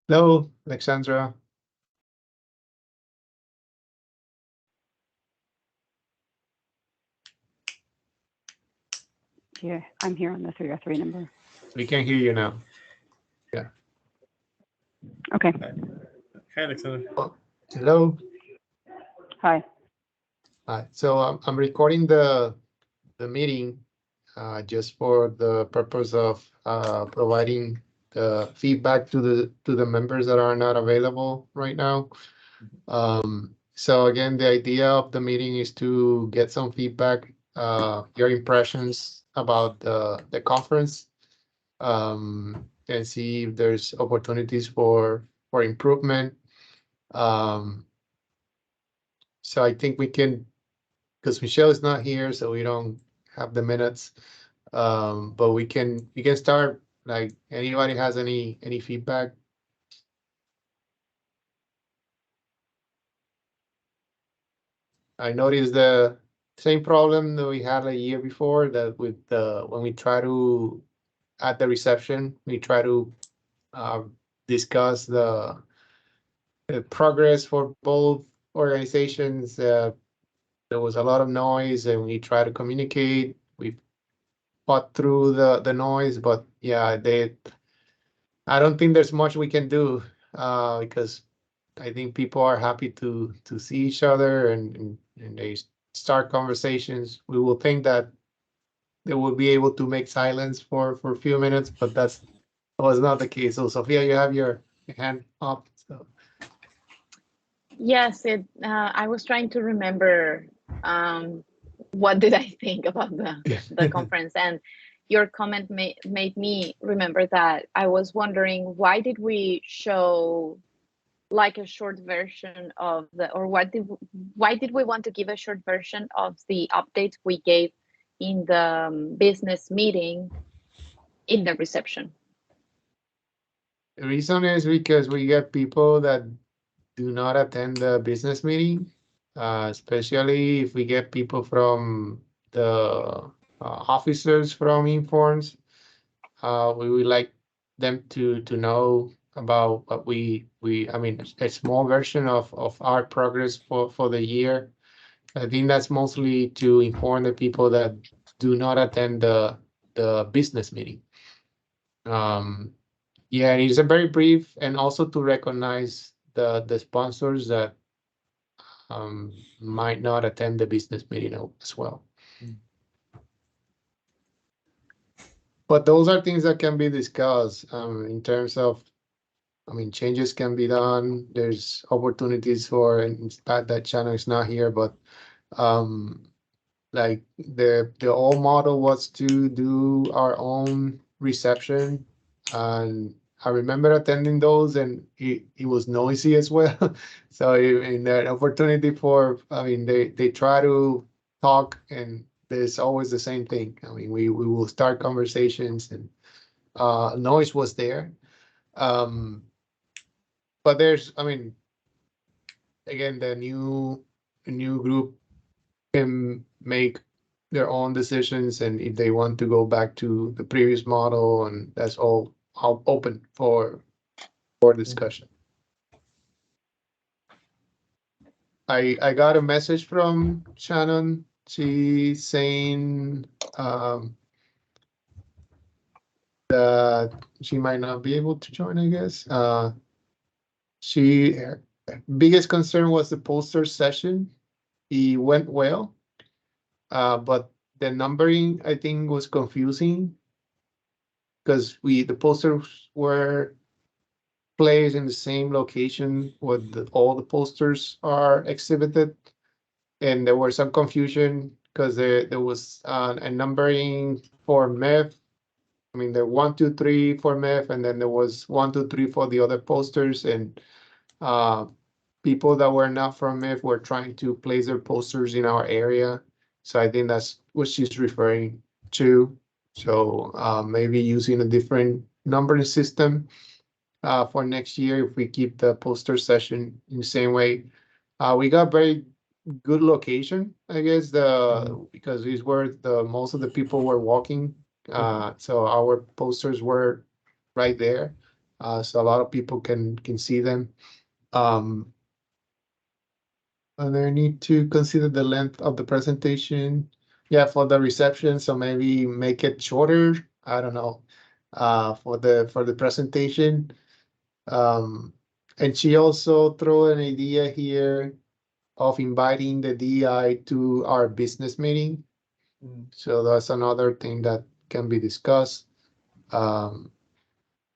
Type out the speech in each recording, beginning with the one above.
Hello, Alexandra. Yeah, I'm here on the 303 number. We can hear you now. Yeah. Okay. Hey, Alexander. Oh, hello. Hi. Hi. So I'm recording the meeting just for the purpose of providing the feedback to the members that are not available right now. So again, the idea of the meeting is to get some feedback, your impressions about the conference, and see if there's opportunities for improvement. Um, so I think we can, because Michelle is not here, so we don't have the minutes. But we can start, like, anybody has any feedback? I noticed the same problem that we had a year before, that with when we try to, at the reception, we try to uh, discuss the progress for both organizations. There was a lot of noise, and we try to communicate. We fought through the noise, but yeah, I don't think there's much we can do, because I think people are happy to see each other, and they start conversations. We will think that they will be able to make silence for a few minutes, but that was not the case. So Sophia, you have your hand up. So Yes, I was trying to remember what did I think about the conference, and your comment made me remember that I was wondering, why did we show like a short version of or why did we want to give a short version of the updates we gave in the business meeting in the reception? the reason is because we get people that do not attend the business meeting, especially if we get people from the officers from Informs. We would like them to know about what I mean, a small version of our progress for the year. I think that's mostly to inform the people that do not attend the business meeting. Um, yeah, and it's a very brief, and also to recognize the sponsors that might not attend the business meeting as well. But those are things that can be discussed, in terms of, I mean, changes can be done. There's opportunities for, and it's bad that Channel is not here, but like the old model was to do our own reception, and I remember attending those, and it was noisy as well. So in that opportunity for, I mean, they try to talk, and there's always the same thing. I mean, we will start conversations, and noise was there. Um, but there's, I mean, again, the new group can make their own decisions, and if they want to go back to the previous model, and that's all open for discussion. I got a message from Shannon. She's saying that she might not be able to join, I guess. She biggest concern was the poster session. It went well, but the numbering, I think, was confusing, because the posters were placed in the same location where all the posters are exhibited, and there was some confusion because there was a numbering for MIF. I mean, there 1, 2, 3 for MIF, and then there was 1, 2, 3 for the other posters, and people that were not from MIF were trying to place their posters in our area. So I think that's what she's referring to. So maybe using a different numbering system for next year, if we keep the poster session in the same way. We got very good location, I guess, because these were most of the people were walking. So our posters were right there. so a lot of people can see them. And they need to consider the length of the presentation. Yeah, for the reception, so maybe make it shorter. I don't know. For the presentation. And she also threw an idea here of inviting the DI to our business meeting. So that's another thing that can be discussed. But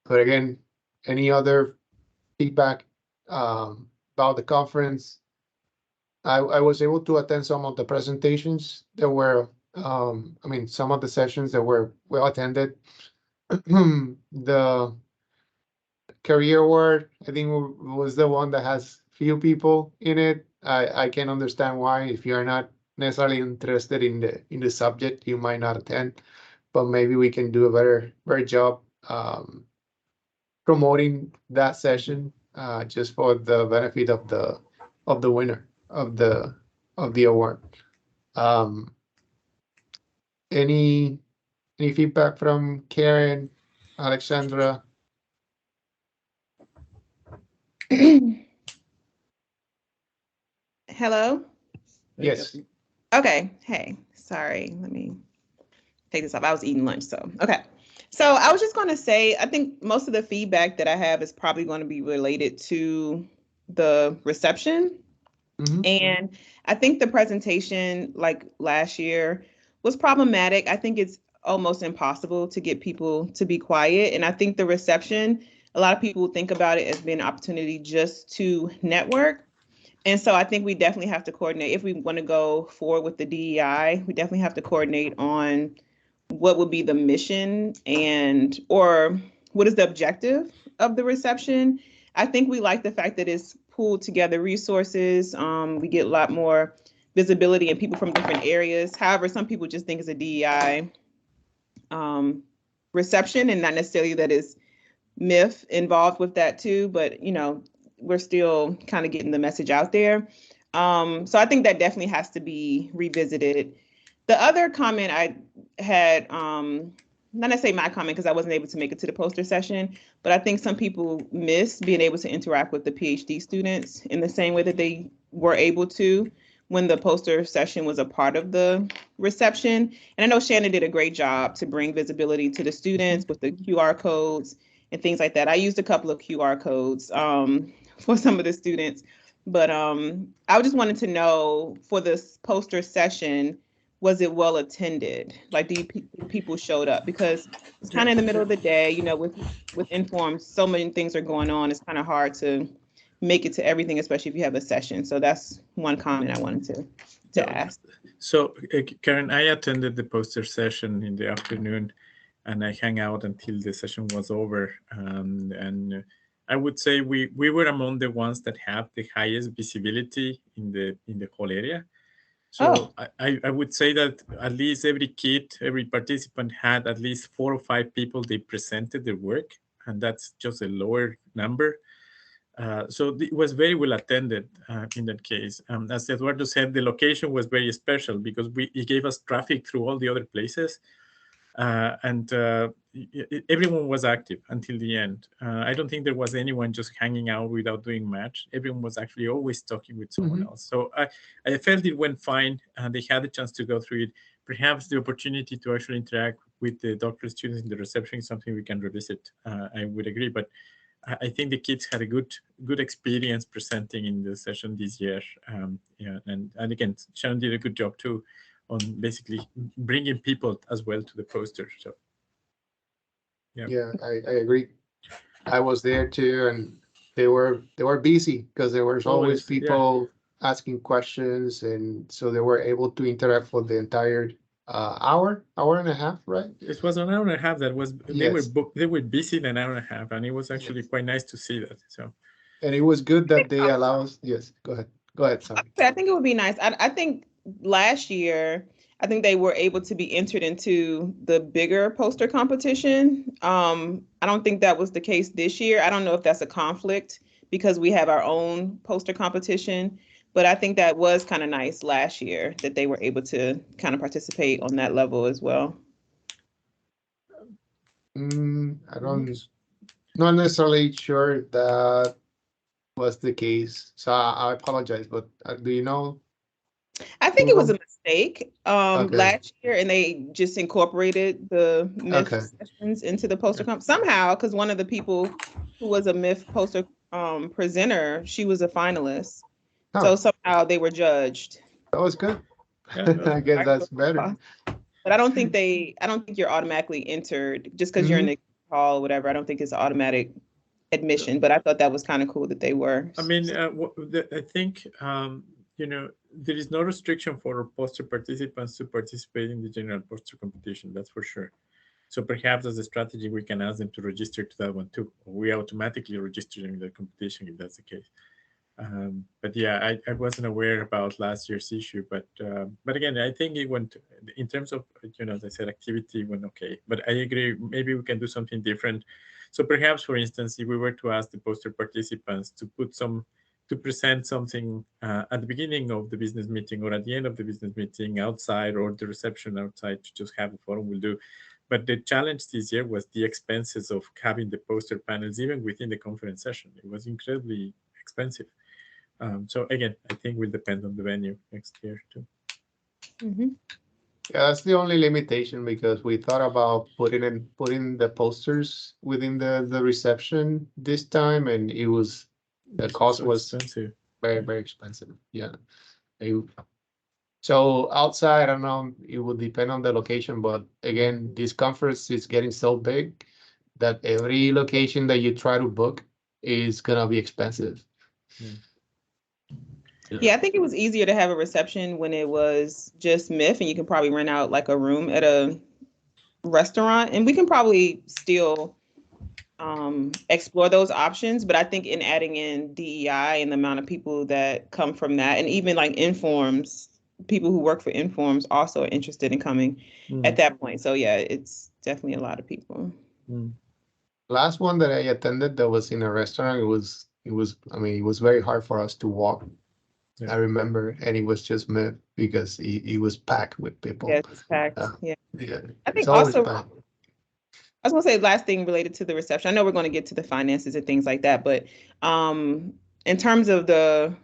again, any other feedback about the conference? I was able to attend some of the presentations that were, I mean, some of the sessions that were well attended. The career award, I think, was the one that has few people in it. I can understand why. If you're not necessarily interested in the subject, you might not attend. But maybe we can do a better job promoting that session just for the benefit of the winner of the award. Um, any feedback from Karen, Alexandra? Hello? Yes. Okay. Hey, sorry. Let me take this off. I was eating lunch, so okay. So I was just going to say, I think most of the feedback that I have is probably going to be related to the reception. Mhm. And I think the presentation, like last year, was problematic. I think it's almost impossible to get people to be quiet. And I think the reception, a lot of people think about it as being an opportunity just to network. And so I think we definitely have to coordinate. If we want to go forward with the DEI, we definitely have to coordinate on what would be the mission or what is the objective of the reception. I think we like the fact that it's pooled together resources. We get a lot more visibility and people from different areas. However, some people just think it's a DEI reception, and not necessarily that is MIF involved with that too, but we're still kind of getting the message out there. So I think that definitely has to be revisited. The other comment I had, not necessarily my comment because I wasn't able to make it to the poster session, but I think some people miss being able to interact with the PhD students in the same way that they were able to when the poster session was a part of the reception. And I know Shannon did a great job to bring visibility to the students with the QR codes and things like that. I used a couple of QR codes for some of the students, but I just wanted to know for this poster session, was it well attended? Like, do people showed up? Because it's kind of in the middle of the day, with Inform, so many things are going on. It's kind of hard to make it to everything, especially if you have a session. So that's one comment I wanted to ask. So Karen, I attended the poster session in the afternoon, and I hung out until the session was over. And I would say we were among the ones that have the highest visibility in the whole area. So I would say that at least every participant had at least 4 or 5 people they presented their work, and that's just a lower number. So it was very well attended in that case. As Eduardo said, the location was very special because it gave us traffic through all the other places. And everyone was active until the end. I don't think there was anyone just hanging out without doing much. Everyone was actually always talking with someone else. So I felt it went fine. They had a chance to go through it. Perhaps the opportunity to actually interact with the doctoral students in the reception is something we can revisit. I would agree, but I think the kids had a good experience presenting in the session this year. And again, Shannon did a good job too on basically bringing people as well to the poster. So yeah, I agree. I was there too, and they were busy because there was always people asking questions, and so they were able to interact for the entire hour and a half, right? It was an hour and a half. That was Yes. they were busy an hour and a half, and it was actually quite nice to see that. So, and it was good that they allow us. Yes, go ahead, Sam. I think it would be nice. I think last year, I think they were able to be entered into the bigger poster competition. I don't think that was the case this year. I don't know if that's a conflict because we have our own poster competition, but I think that was kind of nice last year that they were able to kind of participate on that level as well. I don't. Not necessarily sure that was the case, so I apologize. But do you know? I think it was a mistake Okay. last year, and they just incorporated the MIF Okay. sessions into the poster comp somehow, because one of the people who was a MIF poster presenter, she was a finalist. So Oh, somehow they were judged. that was good. Yeah, I guess that's better. But I don't think you're automatically entered just because you're in the hall or whatever. I don't think it's automatic admission, but I thought that was kind of cool that they were. I mean, I think there is no restriction for poster participants to participate in the general poster competition. That's for sure. So perhaps as a strategy, we can ask them to register to that one too. We automatically register them in the competition if that's the case. But yeah, I wasn't aware about last year's issue, but again, I think it went in terms of as I said, activity went okay. But I agree, maybe we can do something different. So perhaps, for instance, if we were to ask the poster participants to present something at the beginning of the business meeting or at the end of the business meeting outside or the reception outside to just have a forum, we'll do. But the challenge this year was the expenses of having the poster panels, even within the conference session. It was incredibly expensive. So again, I think will depend on the venue next year too. Mm-hmm. Yeah, that's the only limitation because we thought about putting the posters within the reception this time, and the cost So was expensive. very expensive. Yeah. So outside, I don't know, it would depend on the location, but again, this conference is getting so big that every location that you try to book is gonna be expensive. Yeah, I think it was easier to have a reception when it was just MIF, and you can probably rent out like a room at a restaurant, and we can probably still explore those options. But I think in adding in DEI and the amount of people that come from that, and even like Informs, people who work for Informs also are interested in coming at that point. So yeah, it's definitely a lot of people. Last one that I attended that was in a restaurant, I mean, it was very hard for us to walk. Yeah. I remember, and it was just me because it was packed with people. Yeah, it's packed. Yeah. I think it's always also packed. I was gonna say last thing related to the reception. I know we're going to get to the finances and things like that, but in terms of the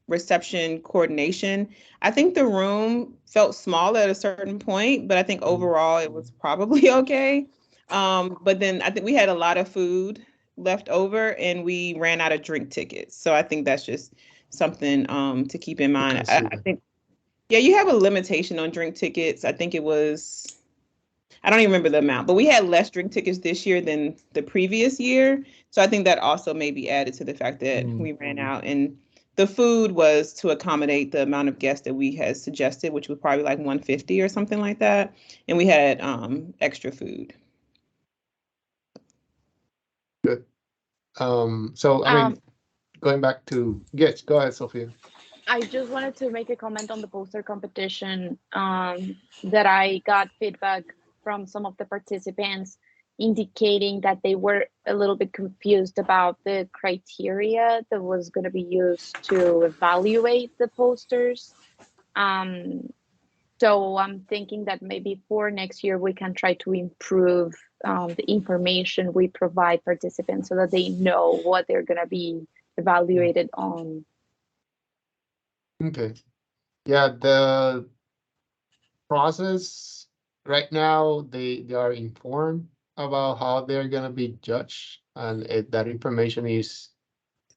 reception coordination, I think the room felt small at a certain point, but I think overall it was probably okay. But then I think we had a lot of food left over and we ran out of drink tickets. So I think that's just something to keep in mind. I think, yeah, you have a limitation on drink tickets. I think it was, I don't even remember the amount, but we had less drink tickets this year than the previous year. So I think that also may be added to the fact that we ran out, and the food was to accommodate the amount of guests that we had suggested, which was probably like 150 or something like that. And we had extra food. Good. So I mean, going back to, yes, go ahead, Sophia. I just wanted to make a comment on the poster competition, that I got feedback from some of the participants indicating that they were a little bit confused about the criteria that was going to be used to evaluate the posters. So I'm thinking that maybe for next year we can try to improve the information we provide participants so that they know what they're going to be evaluated on. Okay. Yeah, the process right now, they are informed about how they're gonna be judged, and that information is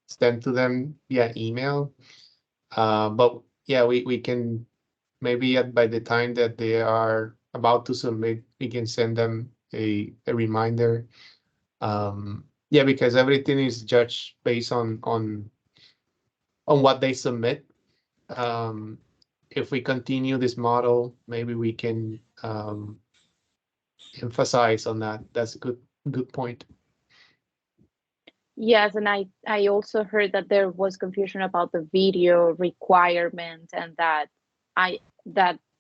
sent to them via email. But yeah, we can maybe by the time that they are about to submit, we can send them a reminder. Yeah, because everything is judged based on what they submit. If we continue this model, maybe we can emphasize on that. That's a good point. Yes, and I also heard that there was confusion about the video requirement, and that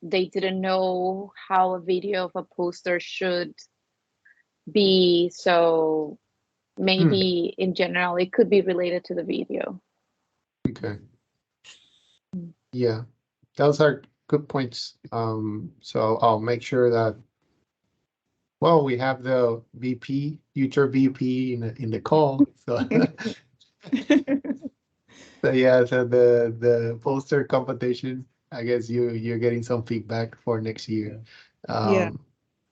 they didn't know how a video of a poster should be. So maybe in general it could be related to the video. Okay. Yeah, those are good points. So I'll make sure that Well, we have the VP, future VP in the call. So, so yeah, so the poster competition, I guess you're getting some feedback for next year. Yeah.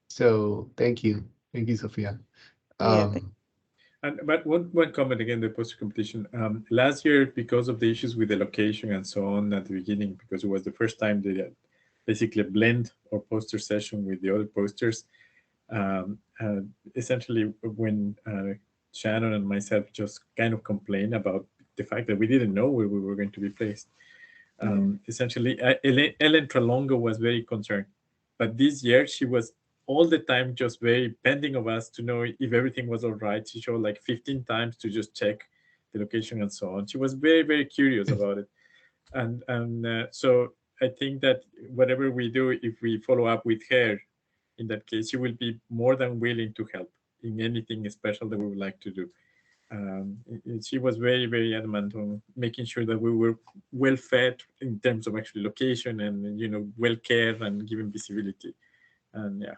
So thank you, Sophia. Yeah, But one comment again, the poster competition. Last year, because of the issues with the location and so on at the beginning, because it was the first time they had basically blend our poster session with the other posters. Essentially, when Shannon and myself just kind of complained about the fact that we didn't know where we were going to be placed. Essentially, Ellen Tralongo was very concerned, but this year she was all the time just very pending of us to know if everything was all right. She showed like 15 times to just check the location and so on. She was very curious about it, and so I think that whatever we do, if we follow up with her, in that case, she will be more than willing to help in anything special that we would like to do. She was very adamant on making sure that we were well fed in terms of actually location and well cared and given visibility. And yeah,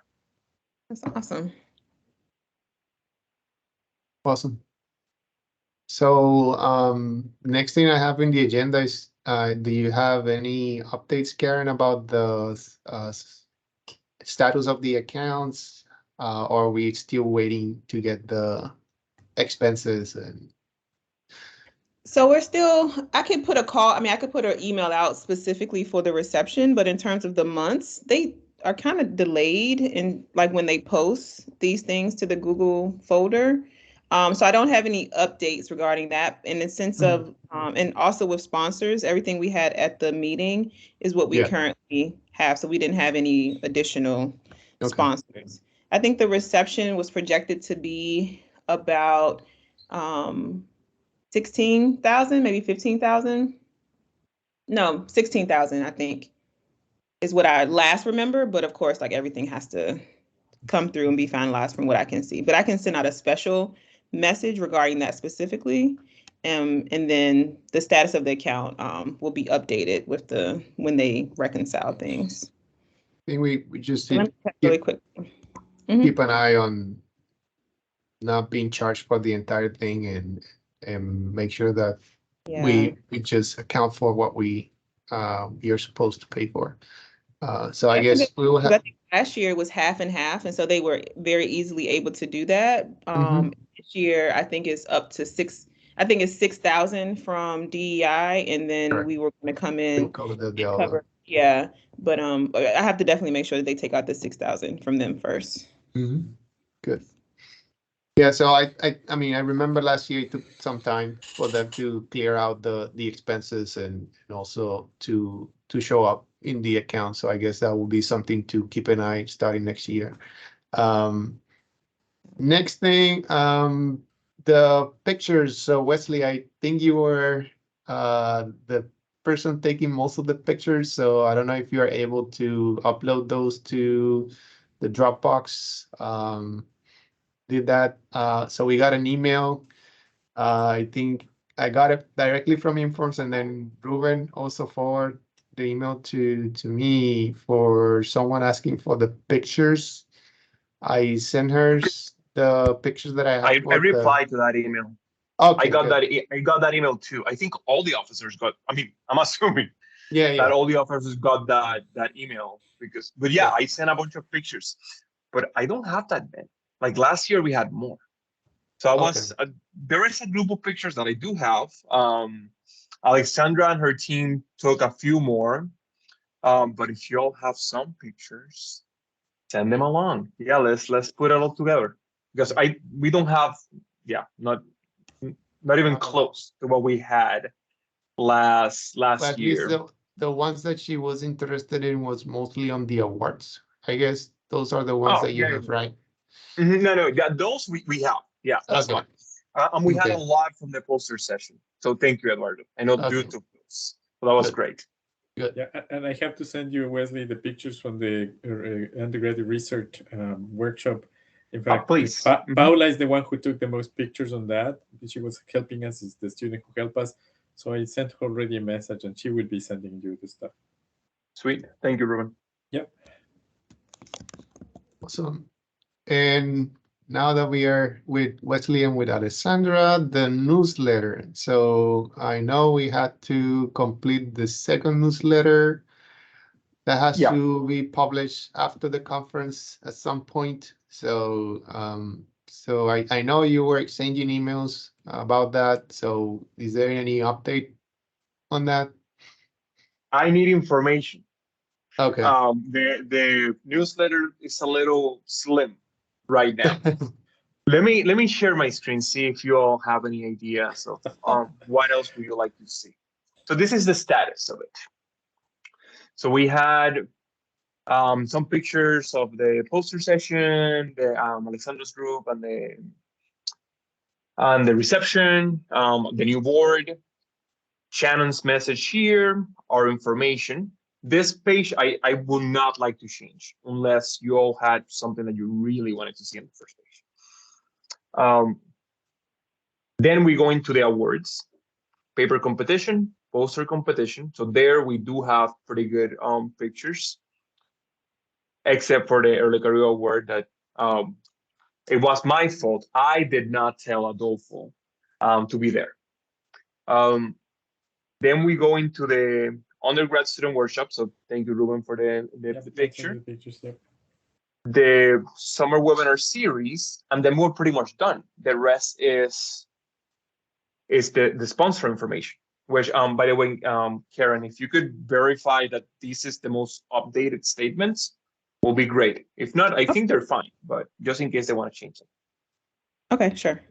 that's awesome. Awesome. So next thing I have in the agenda is, do you have any updates, Karen, about the status of the accounts? Or are we still waiting to get the expenses? And So we're still, I could put a call, I mean, I could put an email out specifically for the reception, but in terms of the months, they are kind of delayed in like when they post these things to the Google folder. So I don't have any updates regarding that in the sense of, and also with sponsors, everything we had at the meeting is what we currently have. So we didn't have any additional sponsors. I think the reception was projected to be about 16,000, maybe 15,000. No, 16,000, I think, is what I last remember. But of course, like everything has to come through and be finalized from what I can see. But I can send out a special message regarding that specifically. And then the status of the account will be updated with when they reconcile things. I think we just Let me check really quick. Keep an eye on not being charged for the entire thing and make sure that we just account for what you're supposed to pay for. So I guess we will have. I think last year was half and half, and so they were very easily able to do that. This year, I think it's up to 6. I think it's 6,000 from DEI, and then we were going to come in and cover. Yeah, but I have to definitely make sure that they take out the 6,000 from them first. Good. Yeah, so I mean, I remember last year it took some time for them to clear out the expenses and also to show up in the account. So I guess that will be something to keep an eye starting next year. Next thing, the pictures. So Wesley, I think you were the person taking most of the pictures. So I don't know if you are able to upload those to the Dropbox. Did that. So we got an email. I think I got it directly from Informs, and then Ruben also forwarded the email to me for someone asking for the pictures. I sent her the pictures that I have. I replied to that email. Okay, I got that. I got that email too. I think all the officers got. I mean, I'm assuming that all the officers got that email but yeah, I sent a bunch of pictures, but I don't have that many. Like last year, we had more. So I was. There is a group of pictures that I do have. Alexandra and her team took a few more. But if you all have some pictures, send them along. Yeah, let's put it all together, because we don't have not even close to what we had last year. The ones that she was interested in was mostly on the awards. I guess those are the ones that you have, right? No, those we have. Yeah, that's fine. And we had a lot from the poster session. So thank you, Eduardo. I know you took those. So that was great. Good. Yeah, and I have to send you, Wesley, the pictures from the undergraduate research workshop. In fact, please. Paula is the one who took the most pictures on that. She was helping us, is the student who helped us. So I sent her already a message, and she will be sending you the stuff. Sweet. Thank you, Ruben. Yep. Awesome. And now that we are with Wesley and with Alessandra, the newsletter. So I know we had to complete the second newsletter that has to be published after the conference at some point. So so I know you were exchanging emails about that. So is there any update on that? I need information. Okay. The newsletter is a little slim right now. Let me share my screen, see if you all have any ideas of what else would you like to see. So this is the status of it. So we had some pictures of the poster session, the Alexandra's group, and the reception, the new board, Shannon's message here, our information. This page I would not like to change unless you all had something that you really wanted to see on the first page. Then we go into the awards, paper competition, poster competition. So there we do have pretty good pictures, except for the early career award that it was my fault. I did not tell Adolfo to be there. Then we go into the undergrad student workshop. So thank you, Ruben, for the picture. The summer webinar series, and then we're pretty much done. The rest is the sponsor information, which by the way, Karen, if you could verify that this is the most updated statements, will be great. If not, I think they're fine, but just in case they want to change them. Okay, sure.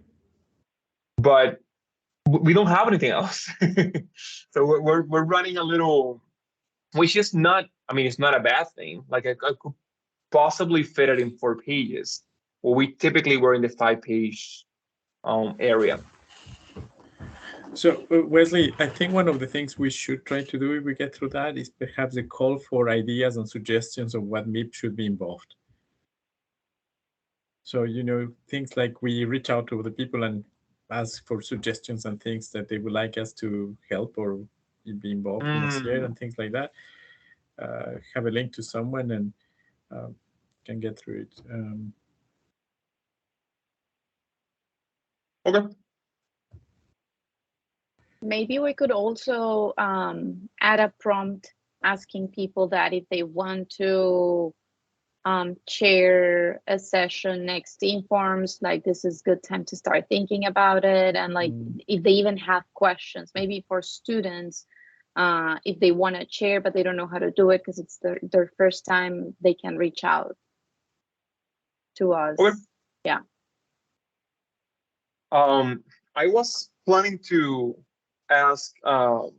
But we don't have anything else. So we're running a little, which is not, I mean, it's not a bad thing. Like I could possibly fit it in 4 pages. Well, we typically were in the 5-page area. So Wesley, I think one of the things we should try to do if we get through that is perhaps a call for ideas and suggestions of what MIP should be involved. So, you know, things like we reach out to the people and ask for suggestions and things that they would like us to help or be involved in this year and things like that. Have a link to someone and can get through it. Okay. Maybe we could also add a prompt asking people that if they want to chair a session next to Informs, like this is good time to start thinking about it. And like if they even have questions, maybe for students, if they want to chair, but they don't know how to do it because it's their first time, they can reach out to us. Okay. Yeah. I was planning to ask the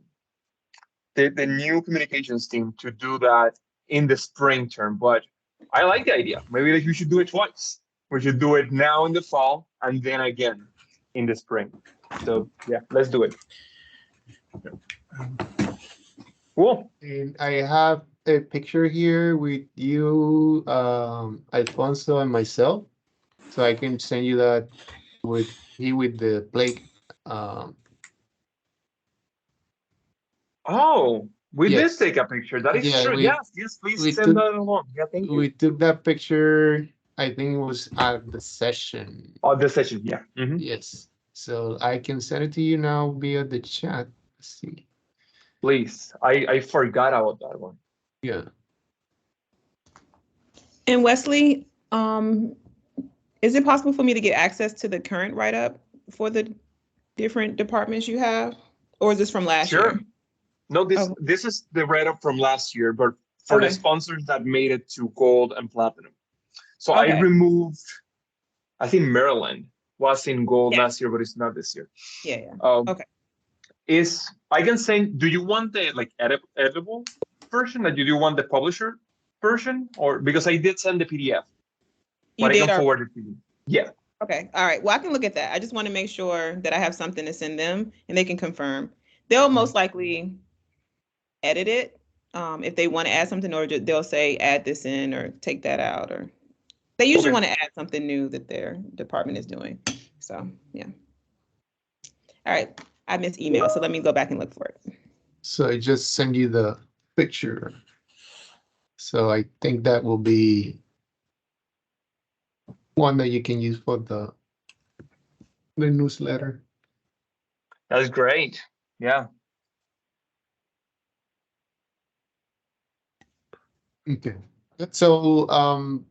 new communications team to do that in the spring term, but I like the idea. Maybe like we should do it twice. We should do it now in the fall and then again in the spring. So yeah, let's do it. Cool. And I have a picture here with you, Alfonso, and myself. So I can send you that with the plague. Oh, we Yes. did take a picture. That is Yeah, true. Yes, please send that along. Yeah, thank you. We took that picture, I think it was at the session. Oh, the session, yeah. Yes. So I can send it to you now via the chat. Let's see. Please. I forgot about that one. Yeah. And Wesley, is it possible for me to get access to the current write-up for the different departments you have? Or is this from last year? No, this is the write-up from last year, but for the sponsors that made it to gold and platinum. So I removed, I think Maryland was in gold last year, but it's not this year. Yeah. Okay. I can say, do you want the like editable version, or do you want the publisher version? Or because I did send the PDF, but I can forward it to you. Yeah. Okay. All right. Well, I can look at that. I just want to make sure that I have something to send them and they can confirm. They'll most likely edit it if they want to add something, or they'll say add this in or take that out, or they usually want to add something new that their department is doing. So yeah. All right. I missed email, so let me go back and look for it. So I just send you the picture. So I think that will be one that you can use for the newsletter. That's great. Yeah. Okay. So I'm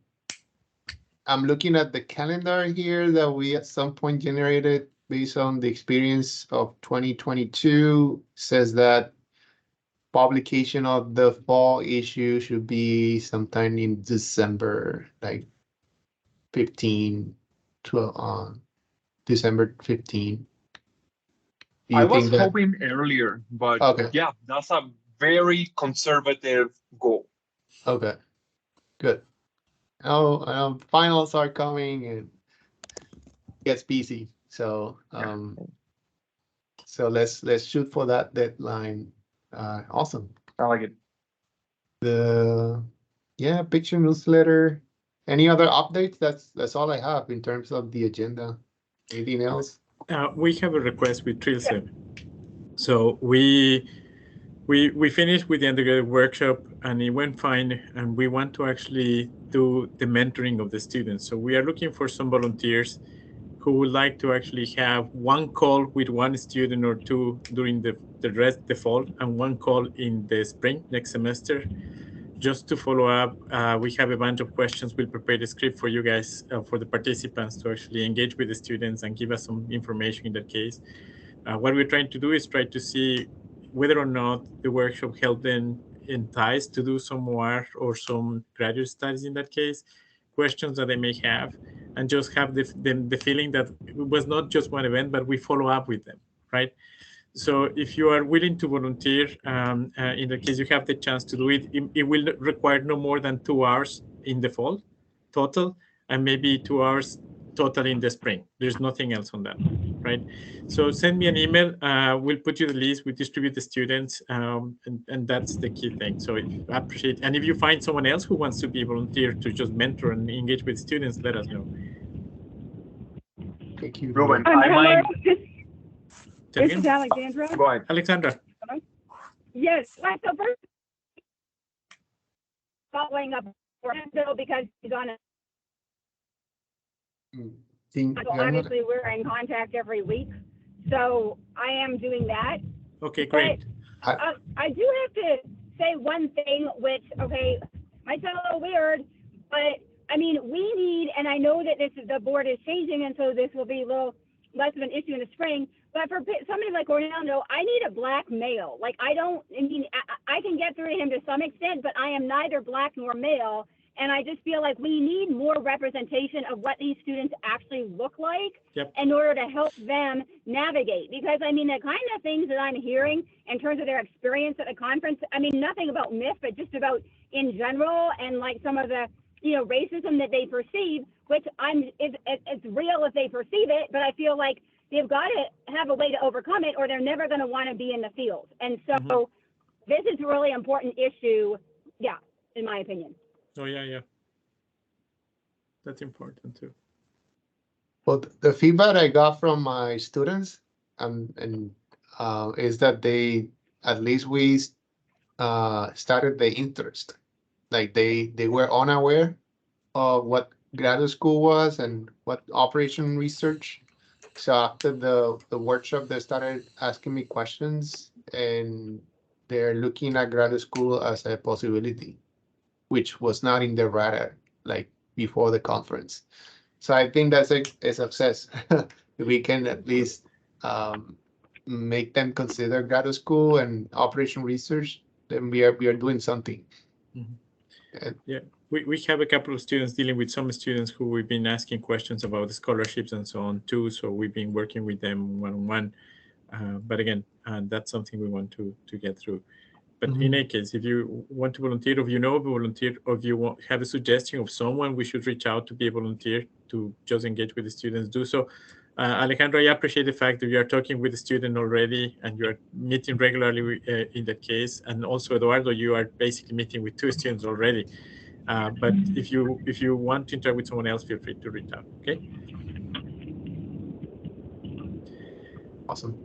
looking at the calendar here that we at some point generated based on the experience of 2022. Says that publication of the fall issue should be sometime in December, like 15 to December 15. I was hoping earlier, but okay. Yeah, that's a very conservative goal. Okay, good. Oh, finals are coming and gets busy. So so let's shoot for that deadline. Awesome. I like it. The picture newsletter. Any other updates? That's all I have in terms of the agenda. Anything else? We have a request with Trilce. So we finished with the undergraduate workshop and it went fine, and we want to actually do the mentoring of the students. So we are looking for some volunteers who would like to actually have one call with one student or two during the fall, and one call in the spring next semester, just to follow up. We have a bunch of questions. We'll prepare the script for you guys, for the participants to actually engage with the students and give us some information in that case. What we're trying to do is try to see whether or not the workshop helped them entice to do some more or some graduate studies in that case, questions that they may have, and just have the feeling that it was not just one event, but we follow up with them, right? So if you are willing to volunteer, in the case you have the chance to do it, it will require no more than 2 hours in the fall total, and maybe 2 hours total in the spring. There's nothing else on that, right? So send me an email. We'll put you the list. We distribute the students, and that's the key thing. So I appreciate. And if you find someone else who wants to be a volunteer to just mentor and engage with students, let us know. Thank you, Ruben. Hello, Tell this again? is Alexandra. Go ahead. Alexandra. Yes, so first, following up for him though, because he's on a, so obviously we're in contact every week. So I am doing that. Okay, great. But, I do have to say one thing, which, okay, might sound a little weird, but I mean, we need, and I know that the board is changing, and so this will be a little less of an issue in the spring, but for somebody like Orlando, I need a black male. Like, I can get through to him to some extent, but I am neither black nor male. And I just feel like we need more representation of what these students actually look like in order to help them navigate. Because I mean, the kind of things that I'm hearing in terms of their experience at the conference, I mean, nothing about MIF, but just about in general, and like some of the, racism that they perceive, which it's real if they perceive it, but I feel like they've got to have a way to overcome it or they're never going to want to be in the field. And so this is a really important issue, in my opinion. Oh, yeah. That's important too. Well, the feedback I got from my students is that they, at least we started the interest. Like they were unaware of what graduate school was and what operation research. So after the workshop, they started asking me questions, and they're looking at graduate school as a possibility, which was not in their radar like before the conference. So I think that's a success. We can at least make them consider graduate school and operation research, then we are doing something. Yeah, we have a couple of students dealing with some students who we've been asking questions about the scholarships and so on too. So we've been working with them one-on-one. But again, that's something we want to get through. But in any case, if you want to volunteer, or if you know of a volunteer, or if you have a suggestion of someone we should reach out to be a volunteer to just engage with the students, do so. Alejandro, I appreciate the fact that you are talking with the student already and you are meeting regularly in that case. And also, Eduardo, you are basically meeting with 2 students already. But if you want to interact with someone else, feel free to reach out, okay? Awesome.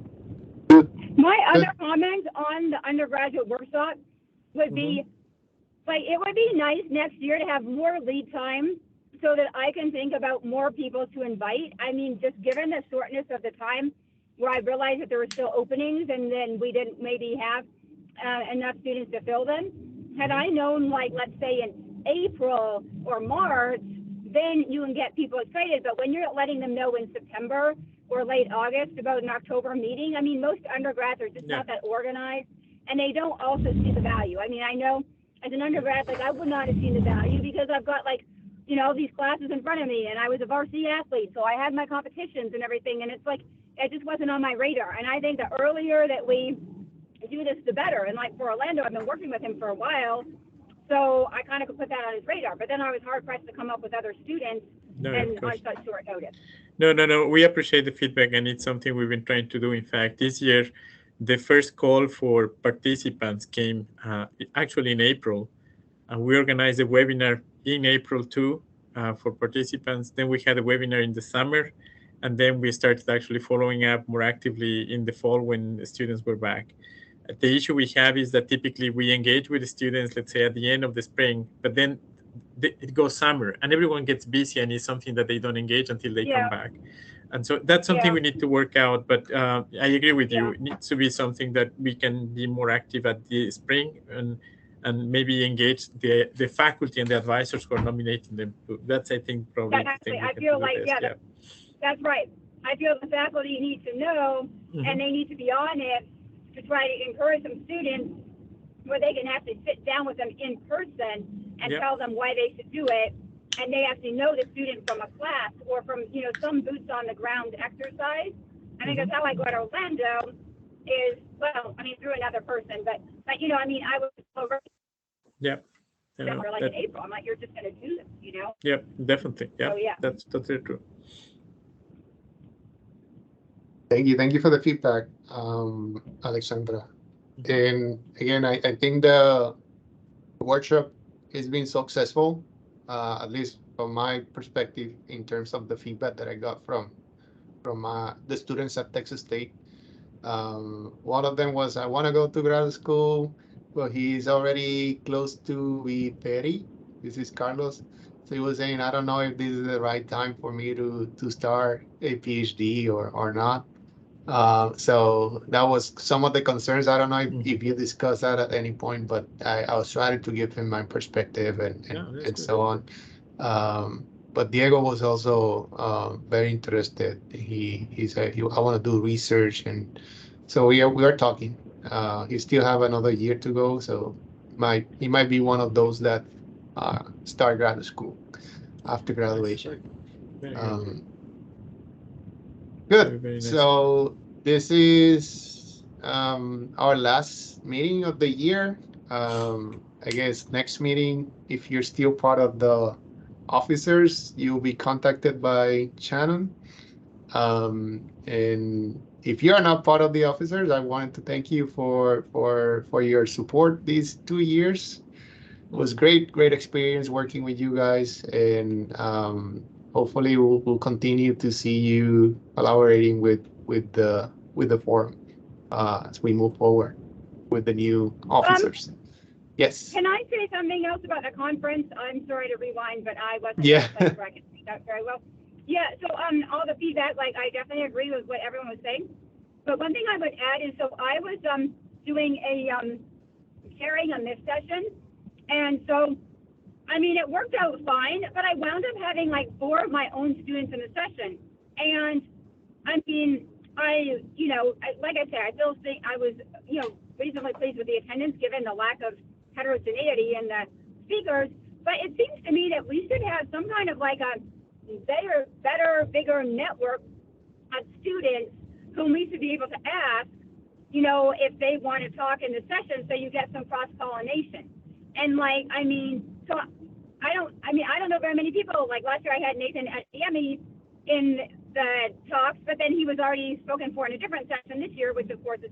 My other comment on the undergraduate workshop would be, like, it would be nice next year to have more lead time so that I can think about more people to invite. I mean, just given the shortness of the time where I realized that there were still openings and then we didn't maybe have enough students to fill them. Had I known, like, let's say in April or March, then you can get people excited. But when you're letting them know in September or late August about an October meeting, I mean, most undergrads are just not that organized, and they don't also see the value. I mean, I know as an undergrad, like, I would not have seen the value because I've got, like, you know, these classes in front of me, and I was a varsity athlete, so I had my competitions and everything, and it's like, it just wasn't on my radar. And I think the earlier that we do this, the better. And like for Orlando, I've been working with him for a while, so I kind of could put that on his radar. But then I was hard pressed to come up with other students and on such short notice. No. We appreciate the feedback, and it's something we've been trying to do. In fact, this year, the first call for participants came actually in April, and we organized a webinar in April too for participants. Then we had a webinar in the summer, and then we started actually following up more actively in the fall when the students were back. The issue we have is that typically we engage with the students, let's say at the end of the spring, but then it goes summer and everyone gets busy and it's something that they don't engage until they come back. And so that's something we need to work out. But I agree with you. It needs to be something that we can be more active at the spring and maybe engage the faculty and the advisors who are nominating them. That's, I think, probably the thing I feel like, that's right. I feel the faculty need to know and they need to be on it to try to encourage some students where they can actually sit down with them in person and tell them why they should do it. And they actually know the student from a class or from, you know, some boots on the ground exercise. I think that's how I got Orlando is, well, I mean, through another person, but you know, I mean, I was already like in April. I'm like, you're just going to do this, you know? Yep, definitely. So, that's totally true. Thank you for the feedback, Alexandra. And again, I think the workshop has been successful, at least from my perspective, in terms of the feedback that I got from the students at Texas State. One of them was, I want to go to grad school, but he's already close to be 30. This is Carlos. So he was saying, I don't know if this is the right time for me to start a PhD or not. So that was some of the concerns. I don't know if you discussed that at any point, but I was trying to give him my perspective and so on. But Diego was also very interested. He said, I want to do research, and so we are talking. He still have another year to go, so he might be one of those that start grad school after graduation. Good. Nice. So this is our last meeting of the year. I guess next meeting, if you're still part of the officers, you'll be contacted by Shannon. And if you're not part of the officers, I wanted to thank you for your support these 2 years. It was great experience working with you guys, and hopefully we'll continue to see you collaborating with the forum as we move forward with the new officers. Yes. Can I say something else about the conference? I'm sorry to rewind, but I wasn't where I could speak that very well. Yeah, so all the feedback, like, I definitely agree with what everyone was saying. But one thing I would add is, so I was doing a chairing on this session, and so I mean, it worked out fine, but I wound up having like 4 of my own students in the session. And I mean, like I said, I still think I was, reasonably pleased with the attendance given the lack of heterogeneity in the speakers. But it seems to me that we should have some kind of like a better, bigger network of students whom we should be able to ask, if they want to talk in the session, so you get some cross-pollination. And like, I mean, so I don't know very many people. Like last year I had Nathan at Emmy in the talks, but then he was already spoken for in a different session this year, which of course is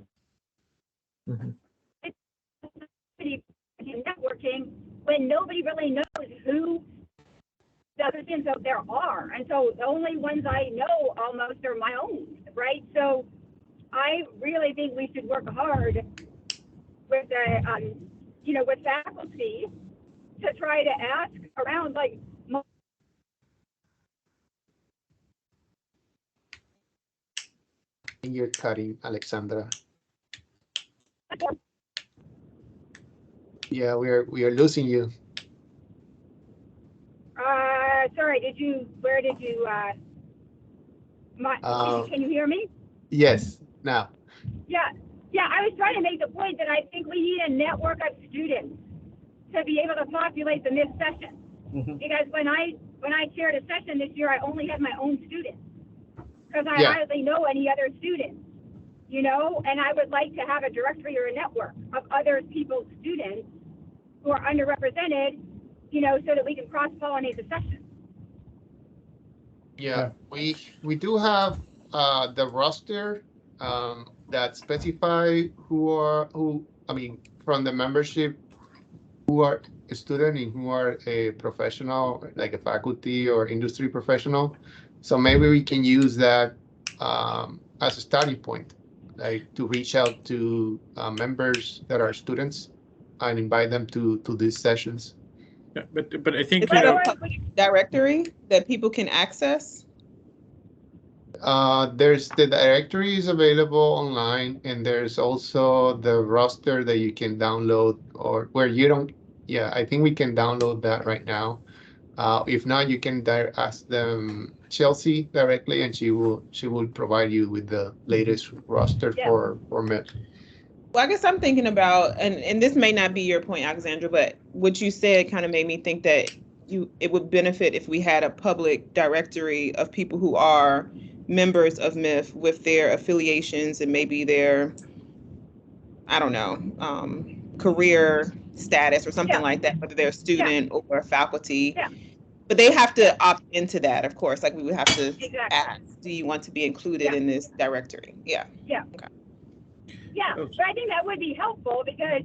networking when nobody really knows who the other things out there are. And so the only ones I know almost are my own, right? So I really think we should work hard with the, with faculty to try to ask around, like, You're cutting, Alexandra. Yeah, we are losing you. Sorry, where did you, can you hear me? Yes, now. Yeah, I was trying to make the point that I think we need a network of students to be able to populate the MIF session. Mm-hmm. Because when I chaired a session this year, I only had my own students because I hardly know any other students, you know, and I would like to have a directory or a network of other people's students who are underrepresented, you know, so that we can cross-pollinate the session. Yeah, we do have the roster that specify from the membership who are a student and who are a professional, like a faculty or industry professional. So maybe we can use that as a starting point, like to reach out to members that are students and invite them to these sessions. Yeah, but I think, is that a directory that people can access? There's the directory is available online, and there's also the roster that you can download, or where you don't. Yeah, I think we can download that right now. If not, you can ask them Chelsea directly, and she will provide you with the latest roster for MIF. Well, I guess I'm thinking about, and this may not be your point, Alexandra, but what you said kind of made me think that it would benefit if we had a public directory of people who are members of MIF with their affiliations and maybe their, I don't know, career status or something like that, whether they're a student or faculty. Yeah. But they have to opt into that, of course. Like we would have to ask, do you want to be included in this directory? Yeah. Yeah. Okay. Yeah, but I think that would be helpful because,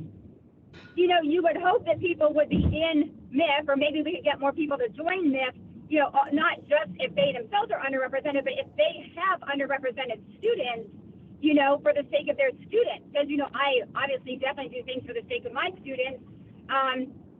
you know, you would hope that people would be in MIF, or maybe we could get more people to join MIF, you know, not just if they themselves are underrepresented, but if they have underrepresented students, you know, for the sake of their students. Because, you know, I obviously definitely do things for the sake of my students,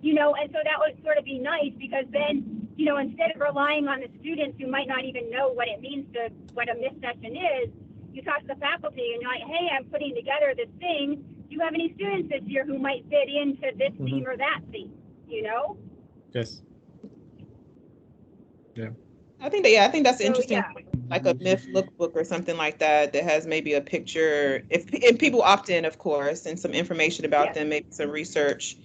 you know, and so that would sort of be nice because then, you know, instead of relying on the students who might not even know what it means to, what a MIF session is, you talk to the faculty and you're like, hey, I'm putting together this thing. Do you have any students this year who might fit into this theme or that theme, you know? Yes. Yeah. I think that's interesting. Like a MIF lookbook or something like that has maybe a picture, if people opt in, of course, and some information about them, maybe some research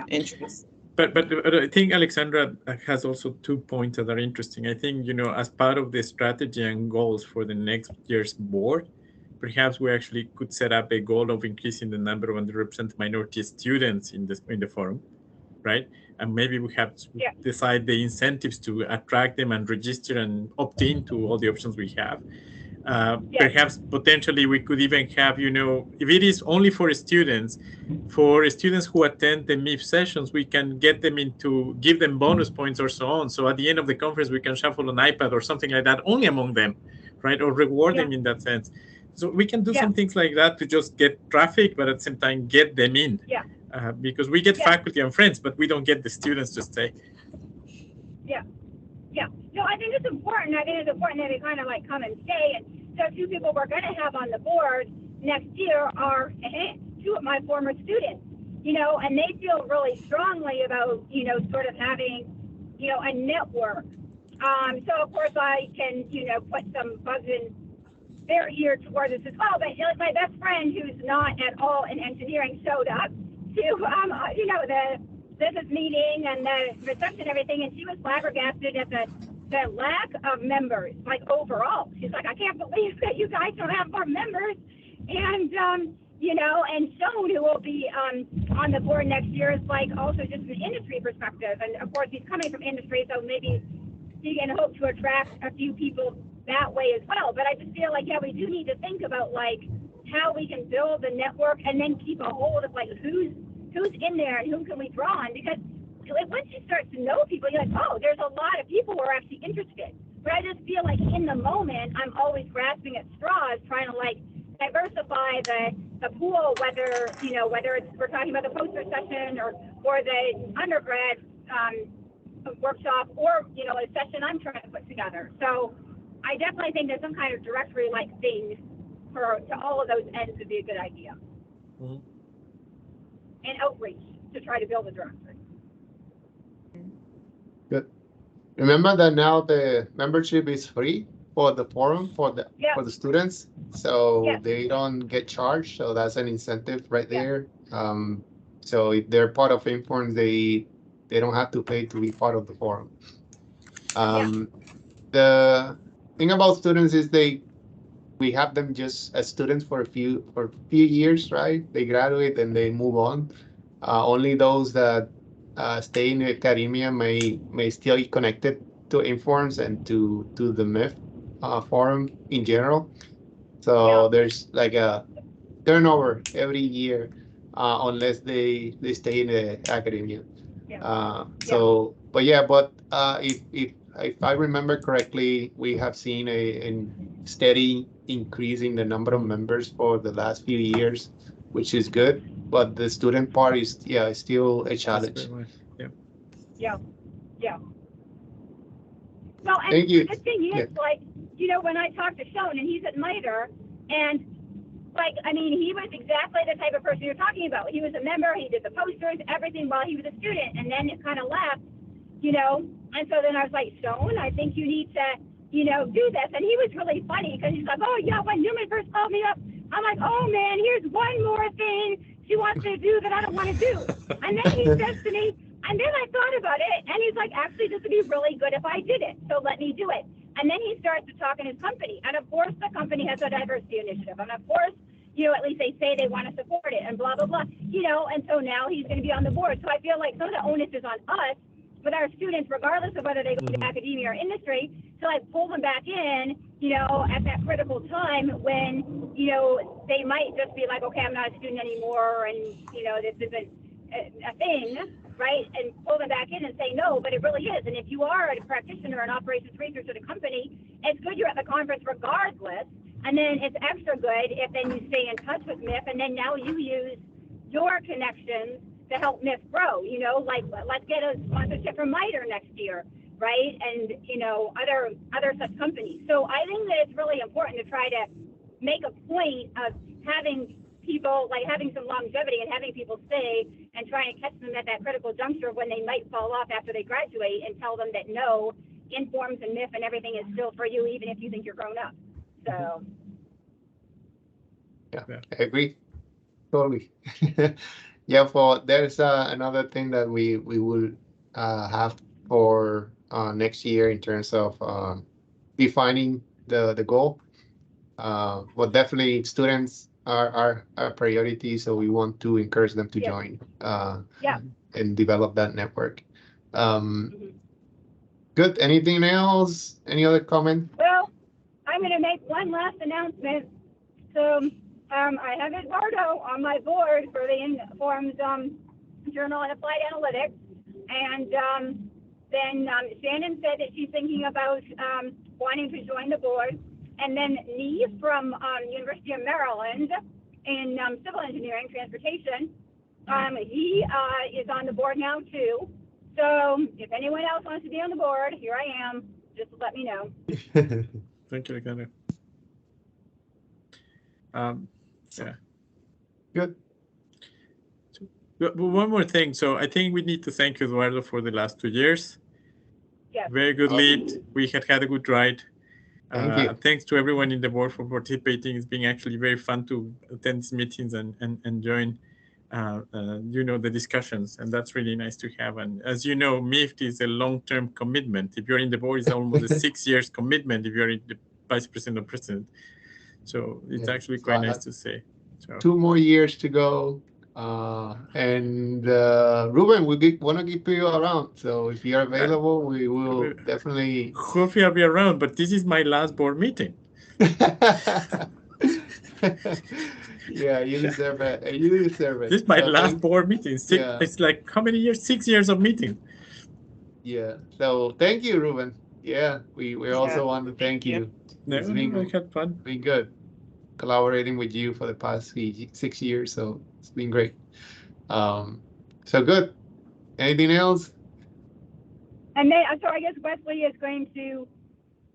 interest. But I think Alexandra has also 2 points that are interesting. I think, you know, as part of the strategy and goals for the next year's board, perhaps we actually could set up a goal of increasing the number of underrepresented minority students in the forum, right? And maybe we have to decide the incentives to attract them and register and opt in to all the options we have. Perhaps potentially we could even have, you know, if it is only for students who attend the MIF sessions, we can get them give them bonus points or so on. So at the end of the conference, we can shuffle an iPad or something like that only among them, right? Or reward them in that sense. So we can do some things like that to just get traffic, but at the same time, get them in. Because we get faculty and friends, but we don't get the students to stay. Yeah. No, I think it's important. I think it's important that they kind of like come and stay. And so 2 people we're going to have on the board next year are 2 of my former students, you know, and they feel really strongly about, you know, sort of having, you know, a network. So of course I can, you know, put some bugs in their ear towards this as well. But like my best friend, who's not at all in engineering, showed up to, you know, the business meeting and the reception and everything, and she was flabbergasted at the lack of members, like overall. She's like, I can't believe that you guys don't have more members. And you know, and Sean, who will be on the board next year, is like also just an industry perspective, and of course he's coming from industry, so maybe he can hope to attract a few people that way as well. But I just feel like, we do need to think about like how we can build a network and then keep a hold of like who's in there and who can we draw on, because like once you start to know people, you're like, oh, there's a lot of people who are actually interested. But I just feel like in the moment, I'm always grasping at straws, trying to like diversify the pool, whether it's we're talking about the poster session or the undergrad workshop, or, you know, a session I'm trying to put together. So I definitely think that some kind of directory-like thing to all of those ends would be a good idea. Mhm. And outreach to try to build a directory. Good. Remember that now the membership is free for the forum for the students, so they don't get charged. So that's an incentive right there. So if they're part of Informs, they don't have to pay to be part of the forum. The thing about students is we have them just as students for a few years, right? They graduate and they move on. Only those that stay in academia may still be connected to Informs and to the MIF forum in general. So there's like a turnover every year unless they stay in the academia. But if I remember correctly, we have seen a steady increase in the number of members for the last few years, which is good. But the student part is still a challenge. Yeah. Well, and Thank you. the thing is, like, when I talked to Sean, and he's at MITRE, and he was exactly the type of person you're talking about. He was a member, he did the posters, everything while he was a student, and then it kind of left, and so then I was like, Sean, I think you need to, do this. And he was really funny because he's like, oh yeah, when Newman first called me up, I'm like, oh man, here's one more thing she wants to do that I don't want to do. And then he says to me, and then I thought about it, and he's like, actually, this would be really good if I did it, so let me do it. And then he starts to talk in his company. And of course, the company has a diversity initiative. And of course, at least they say they want to support it and blah, blah, blah, and so now he's going to be on the board. So I feel like some of the onus is on us with our students, regardless of whether they go to academia or industry, to pull them back in, at that critical time when, they might just be like, okay, I'm not a student anymore. And, this isn't a thing. Right, and pull them back in and say no, but it really is. And if you are a practitioner and operations research at a company, it's good you're at the conference regardless. And then it's extra good if then you stay in touch with MIF, and then now you use your connections to help MIF grow. Let's get a sponsorship from MITRE next year, right? And other such companies. So I think that it's really important to try to make a point of having people, having some longevity and having people stay and trying to catch them at that critical juncture when they might fall off after they graduate, and tell them that no, Informs and MIF and everything is still for you, even if you think you're grown up. So I agree totally. There's another thing that we will have for next year in terms of defining the goal. But definitely students are a priority, so we want to encourage them to join and develop that network. Good. Anything else? Any other comment? Well, I'm going to make one last announcement. So I have Eduardo on my board for the Informs Journal and Applied Analytics, and then Shannon said that she's thinking about wanting to join the board. And then Nee from University of Maryland in civil engineering, transportation, he is on the board now too. So if anyone else wants to be on the board, here I am. Just let me know. Thank you, Ricardo. Good. But one more thing. So I think we need to thank Eduardo for the last 2 years. Yes. Very good lead. We had a good ride. Thanks to everyone in the board for participating. It's been actually very fun to attend these meetings and join, the discussions. And that's really nice to have. And as you know, MIF is a long-term commitment. If you're in the board, it's almost a 6 years commitment if you're in the vice president or president. So it's actually quite nice to say. So 2 more years to go. And Ruben, we want to keep you around. So if you're available, we will definitely. Hopefully I'll be around, but this is my last board meeting. Yeah, you deserve it. You deserve it. This is my last board meeting. It's like how many years? 6 years of meeting. Yeah. So thank you, Ruben. Yeah, we also want to thank you. It's had fun. Been good collaborating with you for the past 6 years. So it's been great. So good. Anything else? And then, so I guess Wesley is going to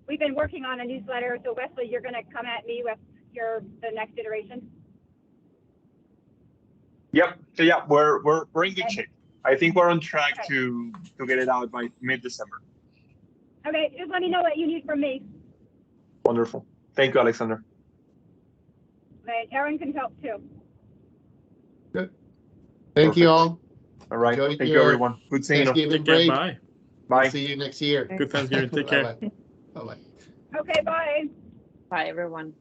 we've been working on a newsletter. So Wesley, you're going to come at me with the next iteration. Yep. So yeah, we're in good shape. I think we're on track to get it out by mid-December. Okay, just let me know what you need from me. Wonderful. Thank you, Alexander. Okay, Aaron can help too. Good. Thank you all. All right. Thank you, everyone. Good seeing you. Thanksgiving break. Bye. Bye. See you next year. Good Thanksgiving. Take care. Bye-bye. Okay, bye. Bye, everyone.